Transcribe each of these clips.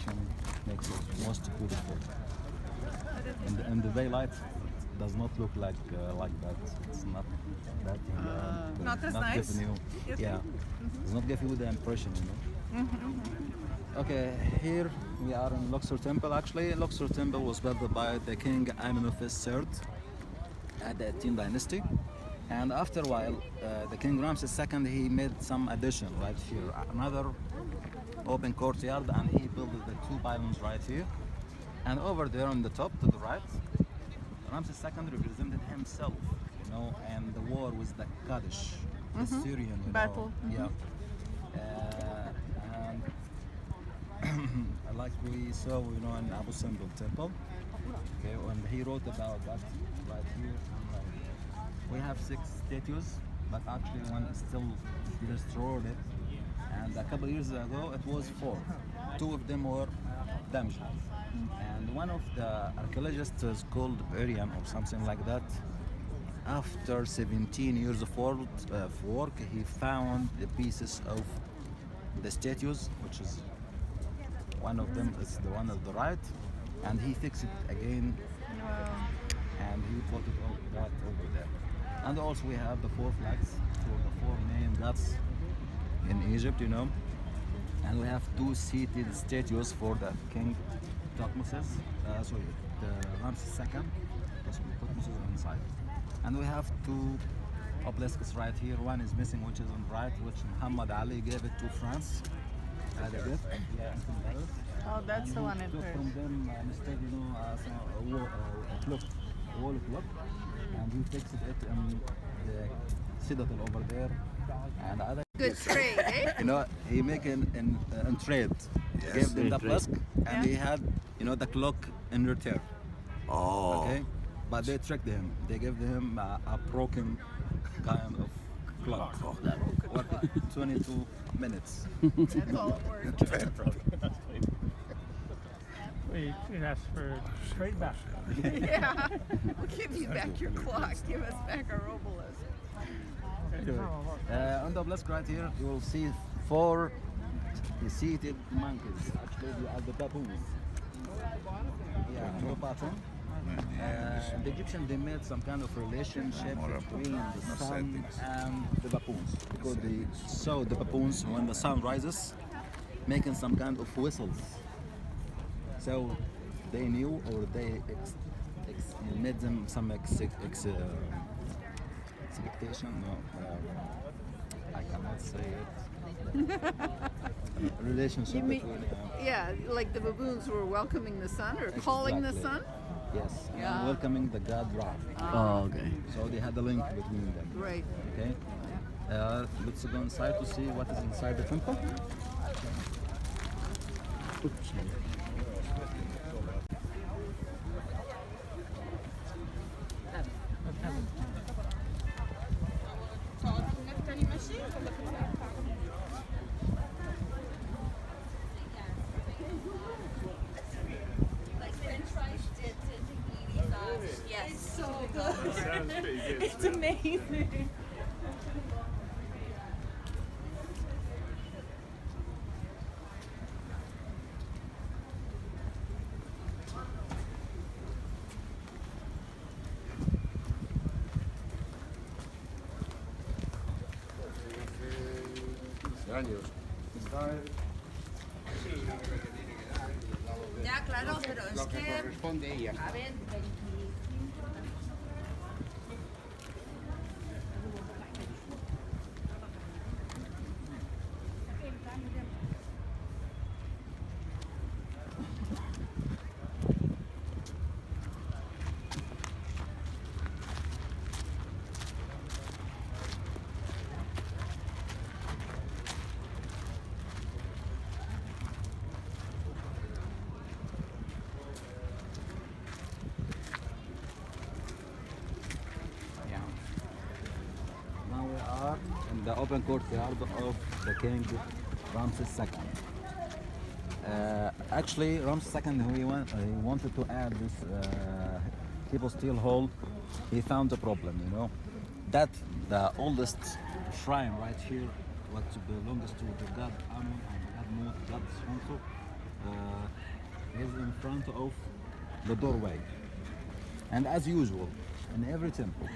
illumination makes it most beautiful. In the daylight, it does not look like that. It's not that. Not as nice. Giving you, yeah, it's not giving you the impression, Okay, here we are in Luxor Temple. Actually, Luxor Temple was built by the King Amenhotep III at the 18th dynasty. And after a while, the King Ramses II, he made some addition right here, another open courtyard, and he built the two pylons right here. And over there on the top to the right, Ramses II represented himself, and the war with the Kaddish, the Syrian, battle. Yeah. And like we saw, in Abu Simbel Temple, okay, and he wrote about that right here. We have 6 statues, but actually one is still destroyed it. And a couple of years ago, it was 4. 2 of them were damaged. And one of the archaeologists is called Arian or something like that. After 17 years of work, he found the pieces of the statues, which is one of them is the one on the right, and he fixed it again, and he put it all right over there. And also we have the 4 flags for the 4 main gods in Egypt, and we have 2 seated statues for the King Thutmose, the Ramses II, Thutmose is inside. And we have 2 obelisks right here. One is missing, which is on the right, which Muhammad Ali gave it to France as a gift. Oh, that's and the one in took Paris. from them instead, a wall clock, and he fixed it in the citadel over there. And other Good trade, eh? he make in trade. Yes, Gave them the trade. flask, and he had, the clock in return. Oh. Okay, but they tricked him. They gave him a broken kind of clock. What, 22 minutes. That's all it worked. We can ask for trade back. Yeah. We'll give you back your clock. Give us back our obelisk. On the obelisk right here, you will see 4 seated monkeys. Actually, they are the baboons. Yeah, on the bottom. The Egyptians, they made some kind of relationship between the sun and the baboons, because they saw the baboons when the sun rises making some kind of whistles. So they knew, or they made them some expectation. No, I cannot say it. Relationship You mean, between. yeah, like the baboons were welcoming the sun or calling the Exactly. sun? Yes, Yeah. and welcoming the god Ra. Oh, okay. So they had a link between them. Right. Okay. Let's go inside to see what is inside the temple. Yes, so good. It's amazing. Ya, claro, pero es que... A ver, Now we are in the open courtyard of the King Ramses II. Actually, Ramses II, he wanted to add this People Steel Hall. He found a problem, that the oldest shrine right here, what belongs to the god Amun and god Mut, god Sfonso, is in front of the doorway. And as usual, in every temple,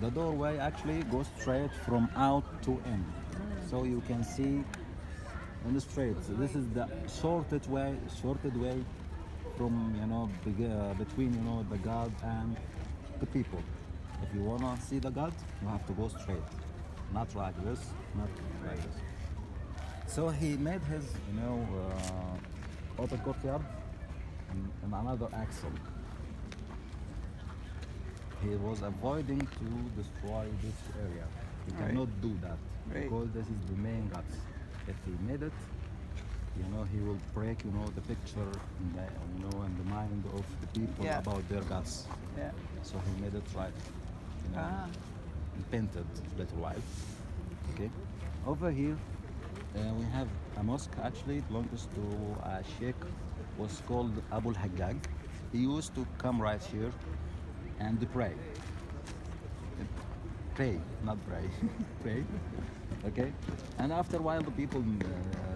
the doorway actually goes straight from out to in. So you can see on the straight. So this is the shortest way from between the God and the people. If you wanna see the God, you have to go straight, not like this, not like this. So he made his outer courtyard in another axle. He was avoiding to destroy this area. He Right. cannot do that Right. because this is the main guts. If he made it, he will break, the picture in the mind of the people Yeah. about their guts. Yeah. So he made it right, Ah. and painted little white. Okay. Over here, we have a mosque. Actually, it belongs to a sheikh, was called Abu al-Hajjaj. He used to come right here and pray. Pray, not pray. Pray. Okay. And after a while, the people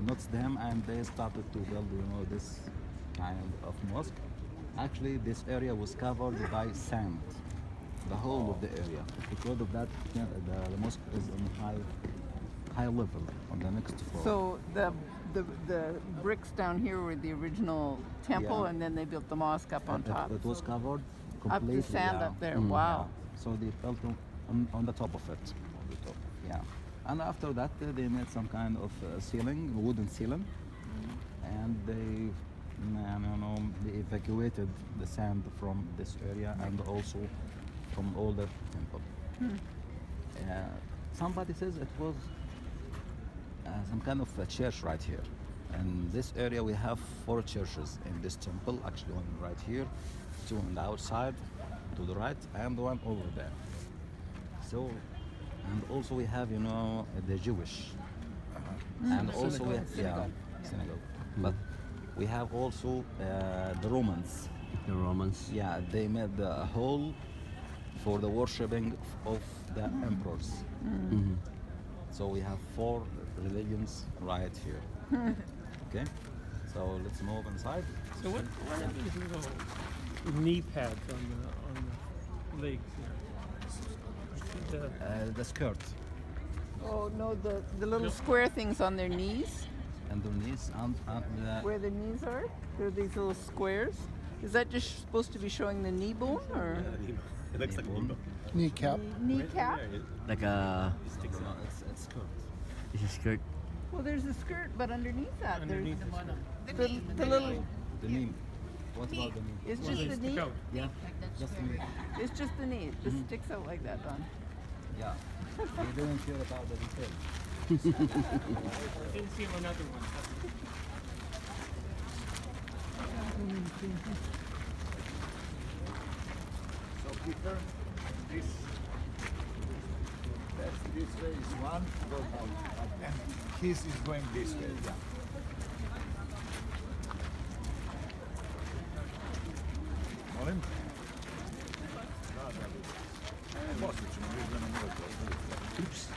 noticed them and they started to build, this kind of mosque. Actually, this area was covered by sand, the whole of the area. Because of that, the mosque is on high level on the next floor. So the bricks down here were the original temple, Yeah. and then they built the mosque up on top. It was covered Up completely. the sand yeah. up there. Mm, Wow. yeah. So they built on the top of it. On the top. Yeah. And after that, they made some kind of ceiling, wooden ceiling, and they evacuated the sand from this area and also from all the temple. Somebody says it was some kind of a church right here. And this area we have 4 churches in this temple. Actually, one right here, 2 on the outside to the right, and one over there. So, and also we have the Jewish, and also we synagogue. But we have also the Romans. The Romans. Yeah, they made the hall for the worshipping of the emperors. Mhm. So we have 4 religions right here. Okay, so let's move inside. So what are these little knee pads on the legs here? The skirt Oh no, the little square things on their knees, underneath and where the knees are. There are these little squares. Is that just supposed to be showing the knee bone or It looks like a bone. kneecap. kneecap? Like a It's skirt. it's a skirt. Well, there's a skirt, but underneath that, Underneath there's the little. The knee. What about the knee? It's just the knee. Yeah, just the knee. It's just the knee. It just sticks out like that, Don. Yeah. You didn't care about the detail. Didn't see another one. So Peter, this way is one, goes down, and his is going this way. Yeah. Molim? Poslije ćemo, vi da nam možete. Ups.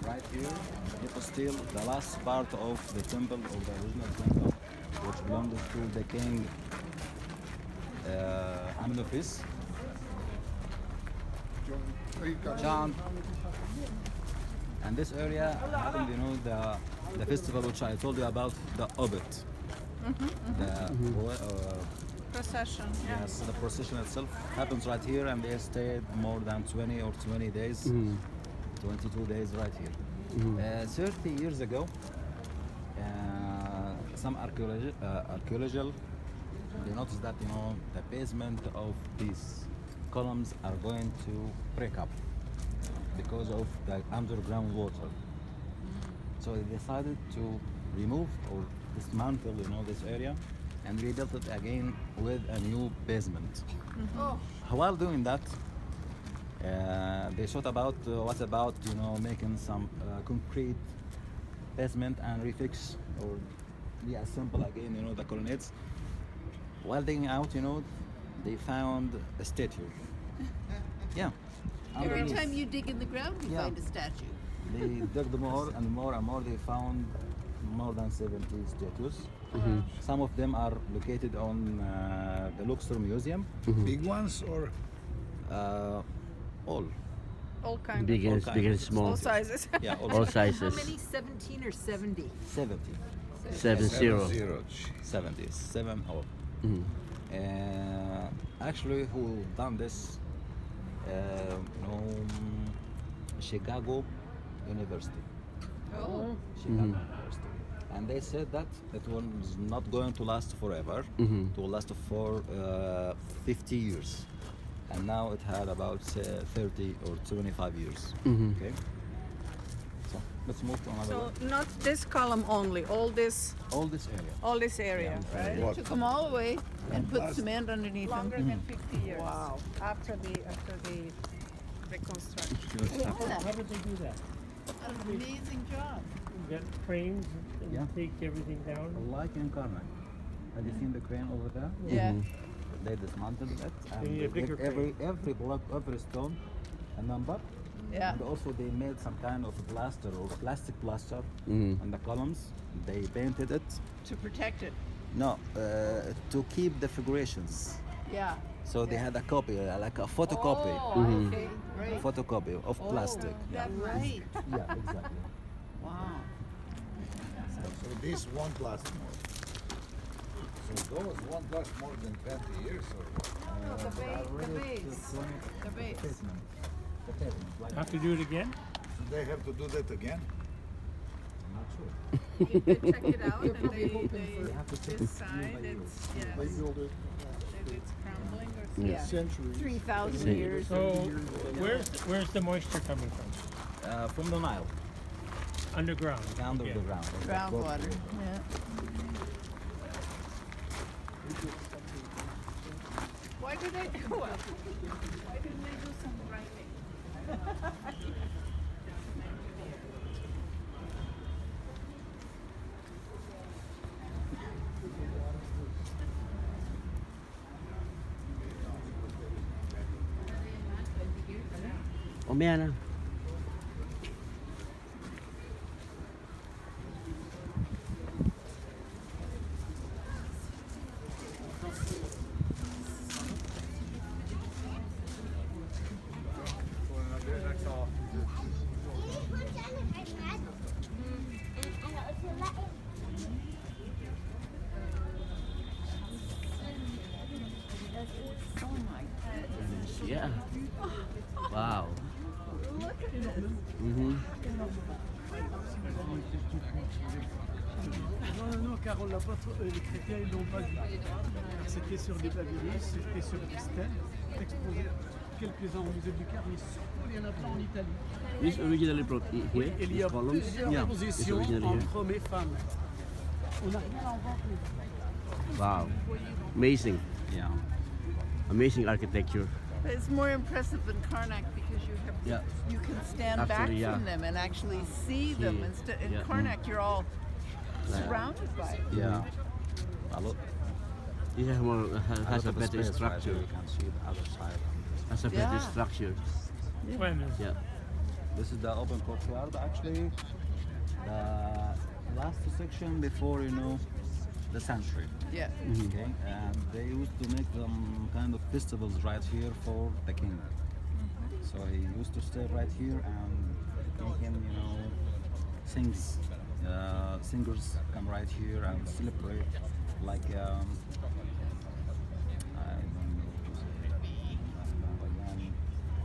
Right here, it was still the last part of the temple, of the original temple, which belonged to the king Amenopis. John. And this area happened, the festival which I told you about, the Obit. Procession. Yes, the procession itself happens right here, and they stayed more than 20 or 20 days, 22 days right here. 30 years ago, some archaeological, they noticed that the basement of these columns are going to break up because of the underground water. So they decided to remove or dismantle this area and rebuild it again with a new basement. While doing that, they thought about what about making some concrete basement and refix or reassemble again the colonnades. While digging out, they found a statue. Yeah. Every Underneath. time you dig in the ground, you Yeah. find a statue. They dug more and more and more. They found more than 70 statues. Some of them are located on the Luxor Museum. Big ones or All. All kinds Big All and kinds. big and small. all sizes. Yeah, all All sizes. sizes. How many? 17 or 70? 70. 7-0. 0? 70. 7 all. Mhm. Actually, who done this? Chicago University. Oh. Chicago University. And they said that it was not going to last forever. It will last for 50 years. And now it had about 30 or 25 years. Okay. So let's move to another So one. not this column only, all this All this area. area, right? What? Took them all away and put Last- cement underneath Longer them. than 50 years. Wow. After the reconstruction. How did they do that? An amazing job. You got cranes and Yeah. take everything down? Like in Karnak. Have you seen the crane over there? Yeah. They dismantled it and They need a they bigger gave every block, every stone a number. Yeah. And also they made some kind of plaster or plastic plaster on the columns. They painted it. To protect it. No, to keep the figurations. Yeah. So they had a copy, like a photocopy. Oh, okay. Great. Photocopy of plastic. Yeah. Right. Yeah, exactly. Wow. So this won't last more. So those won't last more than 20 years or what? The base. The base. The pavement, like Have to do it again? So they have to do that again? I'm not sure. They check it out and they They have to check this it side, year by it's, year. yes, that it's crumbling or something. Yeah. 3,000 Yeah. years. So where's the moisture coming from? From the Nile, Underground? under again. the ground. Groundwater. Yeah. Why did they do well? Why didn't they do some writing? Mamaya na. Oh my goodness. Yeah. Wow. Look at this. Non, car on l'a pas les chrétiens ils l'ont pas vu. C'était sur des papyrus, c'était sur des stèles, exposés quelques-uns au musée du Caire, mais surtout il y en a plein en Italie. This originally brought here. Et il y These a columns. plusieurs Yeah. positions It's originally entre hommes et femmes. On a rien à en voir. Wow. Amazing. Yeah. Amazing architecture. But it's more impressive than Karnak because Yeah. you can stand back Actually, yeah. from them and actually see them. See, Instead, in yeah. Karnak, you're all surrounded by it. Yeah. A lot. This has, more, has a lot of better space, right? structure. You can see the other side. Has a better Yeah. structure. When? Yeah. This is the open courtyard actually. The last section before the sanctuary. Yeah. Okay, and they used to make them kind of festivals right here for the king. So he used to stay right here and make him, sings. Singers come right here and celebrate like I don't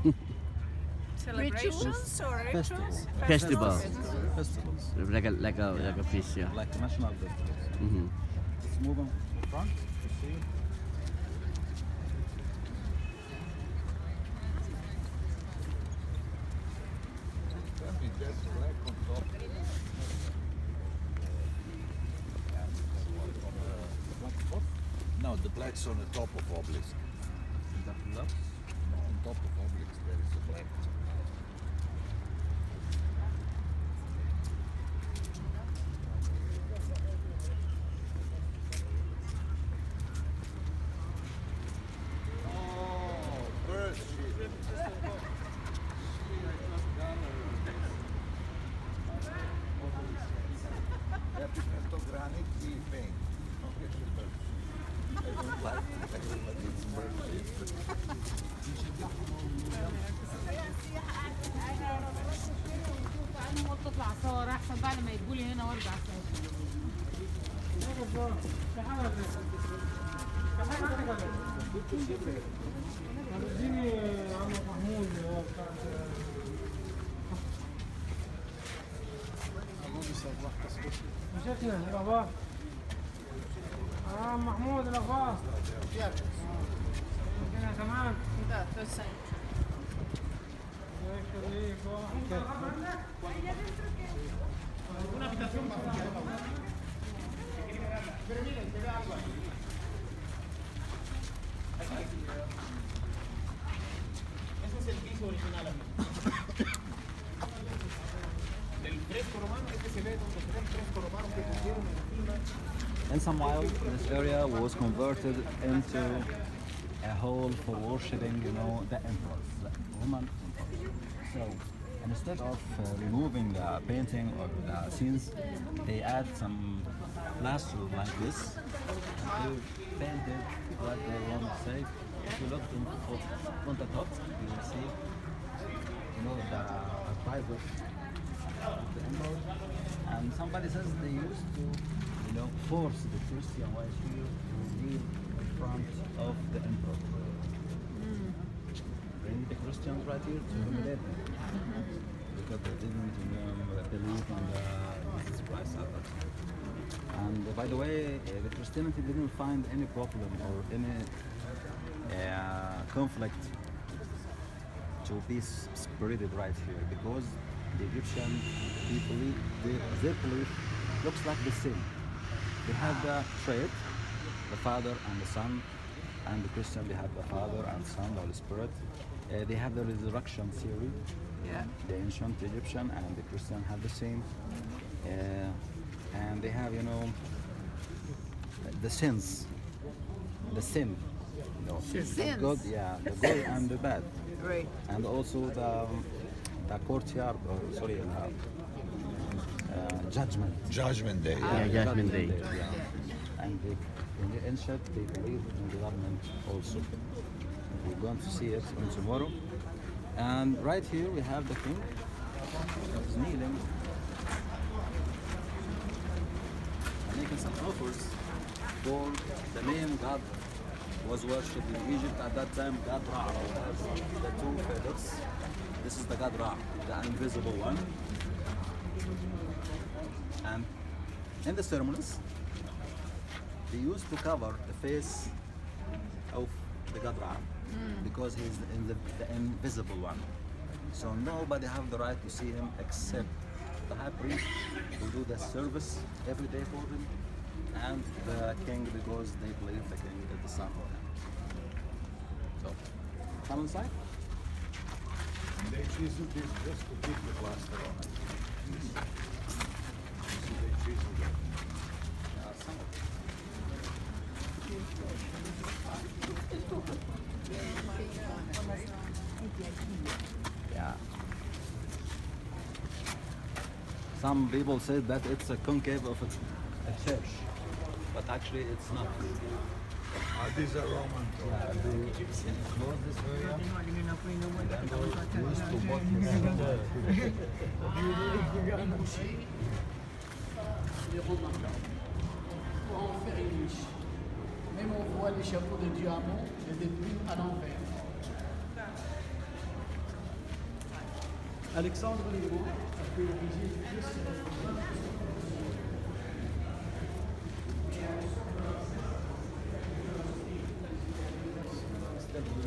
know. celebrations or rituals? Festivals. Festival. Festivals. Like a feast, yeah. Like national festivals. Mm-hmm. Let's move on to the front to see. Tell me, that's black on top. No, the black's on the top of obelisk. The Lux. On top of obelisk there is a black. Oh, bird shit. É pigmento granite e paint. Não get the bird shit. I don't like it, but it's bird shit. تطلع صور احسن بعد ما يقولي هنا وارجع صور. اديني عم محمود مشيتنا الاخبار محمود الاخبار كده كمان Да, то есть الله يخليك Ese es el piso original, amigo. Del fresco romano, este se ve donde se ve el fresco romano que pusieron encima. In some while, this area was converted into a hall for worshipping, you know, the emperors, the Roman emperors. So instead of removing the painting or the scenes, they add some plaster like this and they painted what they want to say. If you look on the top, you will see, you know, the private of the emperor. And somebody says they used to, you know, force the Christian white here to kneel in front of the emperor. Bring the Christians right here to humiliate them. Because they didn't believe in the Jesus Christ at that time. And by the way, the Christianity didn't find any problem or any conflict to be spreaded right here because the Egyptian people, their belief looks like the same. They have the trade, the Father and the Son, and the Christian they have the Father and Son, the Holy Spirit. They have the resurrection theory. yeah. The ancient Egyptian and the Christian have the same. And they have, you know, the sins, the sin. You know, The sins. good, yeah, the good and the bad. Right. And also the courtyard, or sorry, judgment. Judgment Day. Yeah, Judgment Day. Yeah. And they, in the ancient, they believe in the government also. We're going to see it on tomorrow. And right here we have the king. He's kneeling. And making some offers for the name God was worshipped in Egypt at that time. God Ra was the two feathers. This is the God Ra, the invisible one. And in the ceremonies, they used to cover the face of the God Ra because he's the invisible one. So nobody have the right to see him except the high priest who do the service every day for him, and the king because they believe the king is the son of him. So, come inside. They chiseled this just to keep the plaster on it. See, they chiseled it. Yeah. Some people said that it's a concave of a church, but actually it's not. These are Roman. Yeah, they close this area. And then they used to walk Les Romains. Pour en faire une niche. Même on voit les chapeaux de diamant et des plumes à l'envers. Alexandre le Grand a fait ériger deux synagogues.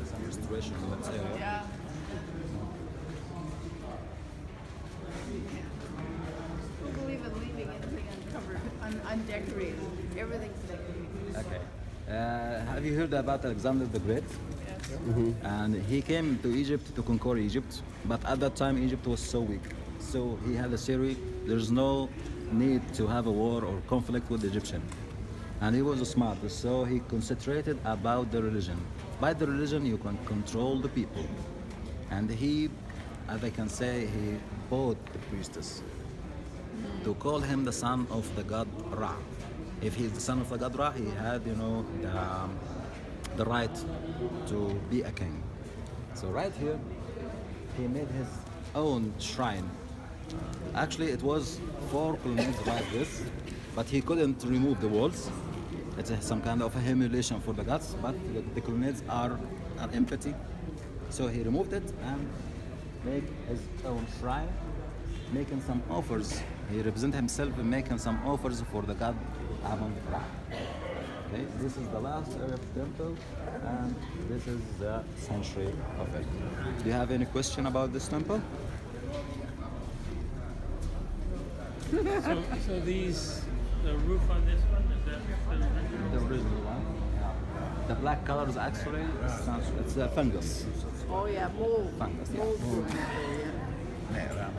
Some restoration in that area. Yeah. Who believe in leaving anything uncovered, undecorated? Everything's decorated. Okay. Have you heard about Alexander the Great? And he came to Egypt to conquer Egypt, but at that time Egypt was so weak. So he had a theory, there's no need to have a war or conflict with the Egyptian. And he was smart, so he concentrated about the religion. By the religion you can control the people. And he, as I can say, he bought the priestess to call him the son of the god Ra. If he's the son of the god Ra, he had, the right to be a king. So right here, he made his own shrine. Actually, it was 4 colonnades like this, but he couldn't remove the walls. It's some kind of a humiliation for the gods, but the colonnades are empty. So he removed it and made his own shrine, making some offers. He represents himself in making some offers for the god Amun-Ra. Okay, this is the last area of the temple, and this is the sanctuary of it. Do you have any question about this temple? So these, the roof on this one, is that the The original one. Yeah. The black color is actually it's a fungus. Oh yeah, mold. Fungus. Yeah. Mold growing up there,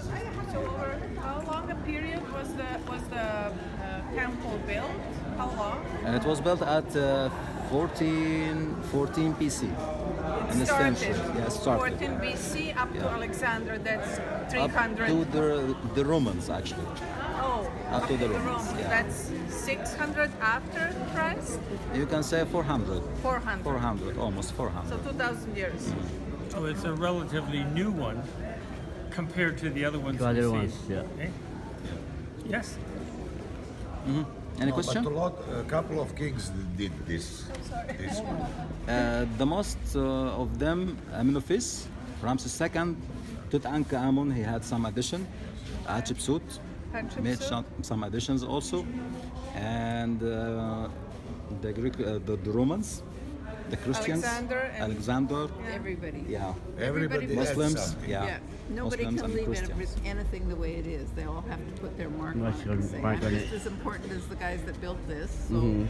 So over how long a period was the temple built? How long? And it was built at 14 BC. In the century. Yeah, it started. 14 BC up to Yeah. Alexander. That's Up 300. to the Romans actually. Oh, up to the Romans, yeah. That's 600 after Christ. You can say 400. 400. 400, almost 400. So 2,000 years. So it's a relatively new one compared to the other ones. To other we've ones, seen. yeah. Okay? Yes. Any question? But a couple of kings did this. The most of them, Amenophis, Ramses II, Tutankhamun, he had some addition. Hatshepsut made some additions also, and the Greek, the Romans, the Christians, Alexander, everybody. yeah, Everybody had Muslims, something. yeah, Nobody Muslims can and leave Christians. anything the way it is. They all have to put their mark on Mark it. on- and say, mark I'm on just it. as important as the guys that built this. So,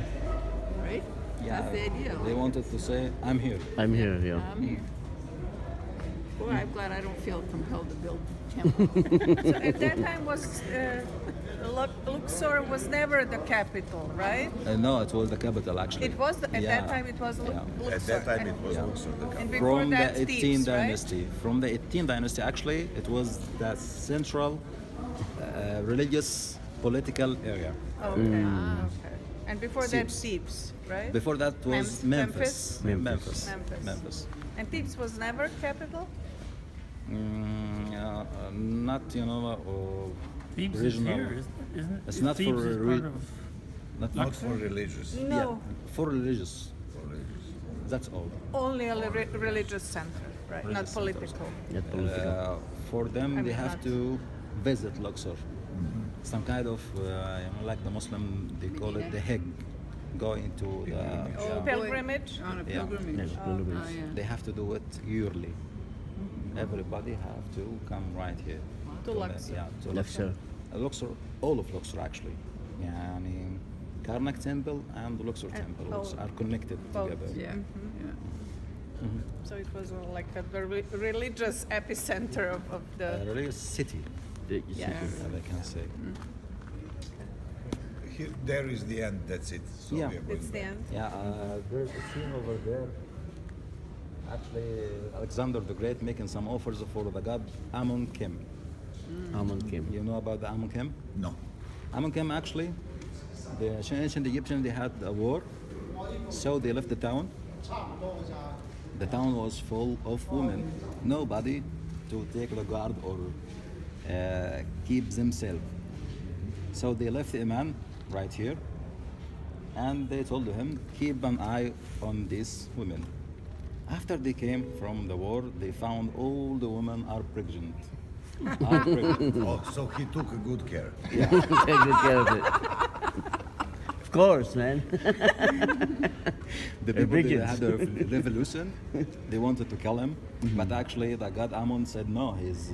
right? Yeah, That's the idea. they wanted to say, "I'm here." I'm here, yeah. I'm here. Boy, I'm glad I don't feel compelled to build temples. So at that time was Luxor was never the capital, right? No, it was the capital actually. It was at Yeah. that time. It was Yeah. Luxor. At that time, it was Yeah. also the And before From that, the 18th Thebes, right? dynasty. From the 18th dynasty, actually, it was the central religious political area. Okay. Okay. And before that, Thebes. Thebes, right? Before that was Memphis? Memphis. Memphis. And Thebes was never capital? Not, Thebes is regional. here, isn't it? It's not Thebes for is re- part of not for religious. No. for religious. That's all. Only a religious center, right? Not Religious centers. political. Not political. For them, I they mean, have not- to visit Luxor. Some kind of, like the Muslim, they call it the Hajj. Go into the. Oh, pilgrimage? On a Yeah. pilgrimage. Yes, Oh, pilgrimage. yeah. They have to do it yearly. Everybody have to come right here. To the- Luxor. Yeah, to Luxor. Luxor, all of Luxor actually. Yeah, I mean, Karnak Temple and the Luxor Temple oh, are connected both, together. Yeah. So it was like a religious epicenter of A the. religious city, The- Yeah. as I can say. Here, there is the end. That's it. So Yeah. we are going It's the back. end. Yeah, there's a scene over there. Actually, Alexander the Great making some offers for the god Amun-Kim. Amun came. You know about the Amun-Kim? No. Amun-Kim actually, the ancient Egyptians, they had a war, so they left the town. The town was full of women. Nobody to take the guard or keep themselves. So they left the man right here, and they told him, keep an eye on these women. After they came from the war, they found all the women are pregnant. Oh, so he took a good care. Take good care of it. Of course, man. The people that Egyptians. had the revolution, they wanted to kill him, but actually the god Ammon said no. He's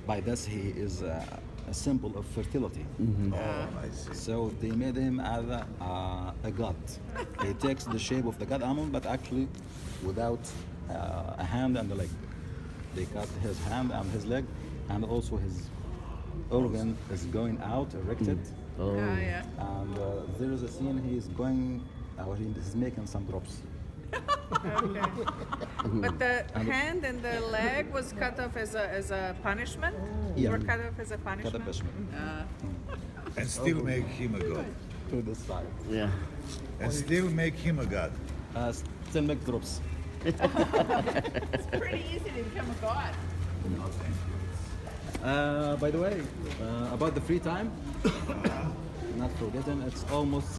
by this he is a symbol of fertility. Oh, I see. So they made him as a god. He takes the shape of the god Ammon, but actually without a hand and a leg. They cut his hand and his leg, and also his organ is going out, erected. Oh. Yeah. And there is a scene he's going, he's making some drops. But the hand and the leg was cut off as a punishment? Yeah. Were cut off as a punishment? Cut a punishment. And still make him a god. To the side. Yeah. And still make him a god. Still make drops. It's pretty easy to become a god. By the way, about the free time, not forgetting, it's almost